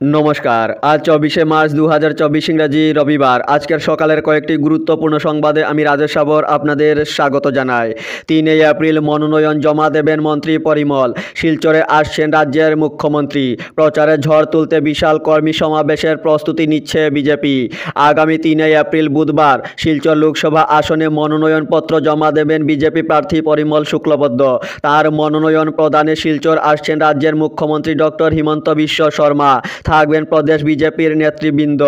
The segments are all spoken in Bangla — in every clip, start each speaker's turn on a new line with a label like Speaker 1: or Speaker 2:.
Speaker 1: নমস্কার। আজ ২৪শে মার্চ ২০২৪ ইংরাজি রবিবার। আজকের সকালের কয়েকটি গুরুত্বপূর্ণ সংবাদে আমি রাজেশ সাবর আপনাদের স্বাগত জানাই। ৩ এপ্রিল মনোনয়ন জমা দেবেন মন্ত্রী পরিমল। শিলচরে আসছেন রাজ্যের মুখ্যমন্ত্রী। প্রচারে ঝড় তুলতে বিশাল কর্মী সমাবেশের প্রস্তুতি নিচ্ছে বিজেপি। আগামী ৩ এপ্রিল বুধবার শিলচর লোকসভা আসনে মনোনয়নপত্র জমা দেবেন বিজেপি প্রার্থী পরিমল শুক্লবৈদ্য। তার মনোনয়ন প্রদানে শিলচর আসছেন রাজ্যের মুখ্যমন্ত্রী ডক্টর হিমন্ত বিশ্ব শর্মা। থাকবেন প্রদেশ বিজেপির নেতৃবৃন্দ।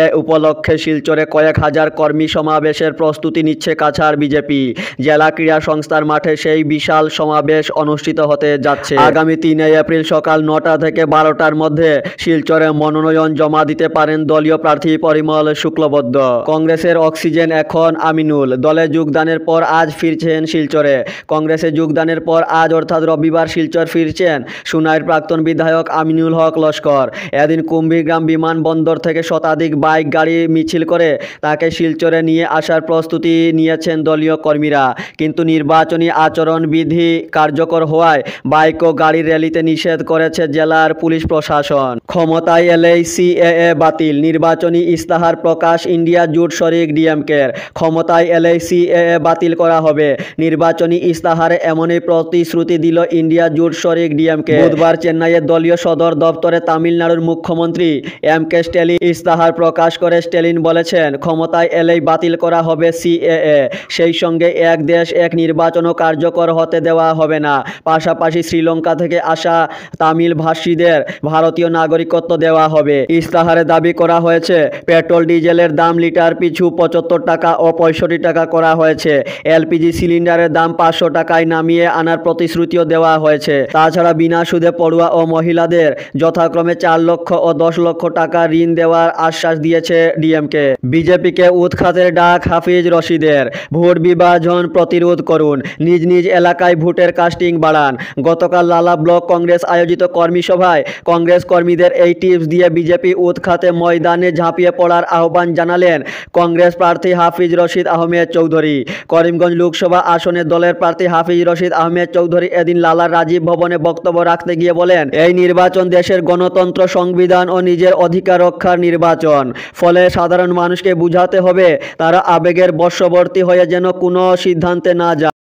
Speaker 1: এ উপলক্ষে শিলচরে কয়েক হাজার কর্মী সমাবেশের প্রস্তুতি নিচ্ছে কাছাড় বিজেপি। জেলা ক্রীড়া সংস্থার মাঠে সেই বিশাল সমাবেশ অনুষ্ঠিত হতে যাচ্ছে। আগামী ৩ এপ্রিল সকাল ৯টা থেকে ১২টার মধ্যে শিলচরে মনোনয়ন জমা দিতে পারেন দলীয় প্রার্থী পরিমল শুক্লবৈদ্য। কংগ্রেসের অক্সিজেন এখন আমিনুল। দলে যোগদানের পর আজ ফিরছেন শিলচরে। কংগ্রেসে যোগদানের পর আজ অর্থাৎ রবিবার শিলচর ফিরছেন সুনাইর প্রাক্তন বিধায়ক আমিনুল হক লস্কর। এদিন কুম্ভীগ্রাম বিমানবন্দর থেকে শতাধিক বাইক গাড়ি মিছিল করে তাকে শিলচরে নিয়ে আসার প্রস্তুতি নিয়েছেন দলীয় কর্মীরা। কিন্তু নির্বাচনী আচরণবিধি কার্যকর হওয়ায় বাইক ও গাড়ির র্যালিতে নিষেধ করেছে জেলার পুলিশ প্রশাসন। ক্ষমতায় এলেই সিএএ বাতিল, নির্বাচনী ইস্তাহার প্রকাশ ইন্ডিয়া জোট শরিক ডিএমকের। ক্ষমতায় এলেই সিএএ বাতিল করা হবে, নির্বাচনী ইস্তাহারে এমনই প্রতিশ্রুতি দিল ইন্ডিয়া জোট শরিক ডিএমকে। বুধবার চেন্নাইয়ের দলীয় সদর দপ্তরে তামিলনাড়ুর মুখ্যমন্ত্রী এমকে স্ট্যালিন ইস্তাহার প্রকাশ করে স্ট্যালিন বলেছেন, ক্ষমতায় এলেই বাতিল করা হবে সিএএ। সেই সঙ্গে এক দেশ এক নির্বাচনও কার্যকর হতে দেওয়া হবে না। পাশাপাশি শ্রীলঙ্কা থেকে আসা তামিল ভাষীদের ভারতীয় নাগরিকত্ব দেওয়া হবে। ইস্তাহারে দাবি করা হয়েছে, পেট্রোল ডিজেলের দাম লিটার পিছু ৭৫ টাকা ও ৬৫ টাকা করা হয়েছে। এলপিজি সিলিন্ডারের দাম ৫০০ টাকায় নামিয়ে আনার প্রতিশ্রুতিও দেওয়া হয়েছে। তাছাড়া বিনা সুদে পড়ুয়া ও মহিলাদের যথাক্রমে ৪ লক্ষ ও ১০ লক্ষ টাকা ঋণ দেওয়ার আশ্বাস দিয়েছে ডিএমকে। বিজেপিকে উৎখাতের ডাক হাফিজ রশিদের। ভোট বিভাজন প্রতিরোধ করুন, নিজ নিজ এলাকায় ভোটের কাস্টিং বাড়ান। গতকাল লালা ব্লক কংগ্রেস আয়োজিত কর্মী সভায় কংগ্রেস কর্মীদের এই টিপস দিয়ে বিজেপি উৎখাতে ময়দানে ঝাঁপিয়ে পড়ার আহ্বান জানালেন কংগ্রেস প্রার্থী হাফিজ রশিদ আহমেদ চৌধুরী। করিমগঞ্জ লোকসভা আসনে দলের প্রার্থী হাফিজ রশিদ আহমেদ চৌধুরী এদিন লালার রাজীব ভবনে বক্তব্য রাখতে গিয়ে বলেন, এই নির্বাচন দেশের গণতন্ত্র, সংবিধান ও নিজের অধিকার রক্ষার নির্বাচন। ফলে সাধারণ মানুষকে বুঝাতে হবে তারা আবেগের বশবর্তী হয়ে যেন কোনো সিদ্ধান্তে না যায়।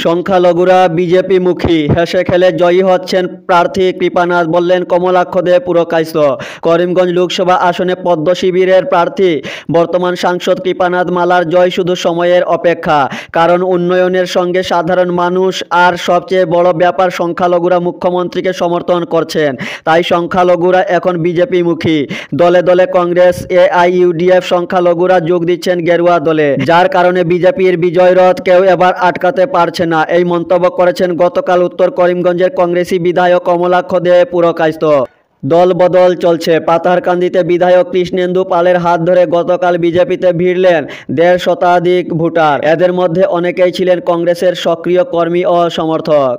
Speaker 1: সংখ্যালঘুরা বিজেপি মুখী, হেসে খেলে জয়ী হচ্ছেন প্রার্থী কৃপানাথ, বললেন কমলাক্ষ দে পুরকায়স্থ। করিমগঞ্জ লোকসভা আসনে পদ্ম শিবিরের প্রার্থী বর্তমান সাংসদ কৃপানাথ মালার জয় শুধু সময়ের অপেক্ষা। কারণ উন্নয়নের সঙ্গে সাধারণ মানুষ আর সবচেয়ে বড় ব্যাপার সংখ্যালঘুরা মুখ্যমন্ত্রীকে সমর্থন করছেন। তাই সংখ্যালঘুরা এখন বিজেপি মুখী। দলে দলে কংগ্রেস, এআইইউডিএফ সংখ্যালঘুরা যোগ দিচ্ছেন গেরুয়া দলে, যার কারণে বিজেপির বিজয় রথ কেউ এবার আটকাতে পারছে না। এই মন্তব্য করেছেন গতকাল উত্তর করিমগঞ্জের কংগ্রেসি বিধায়ক কমলাক্ষ দে পুরকায়স্থ। দল বদল চলছে। পাতারকান্দিতে বিধায়ক কৃষ্ণেন্দু পালের হাত ধরে গতকাল বিজেপিতে ভিড়লেন ১৫০ শতাধিক ভোটার। এদের মধ্যে অনেকেই ছিলেন কংগ্রেসের সক্রিয় কর্মী ও সমর্থক।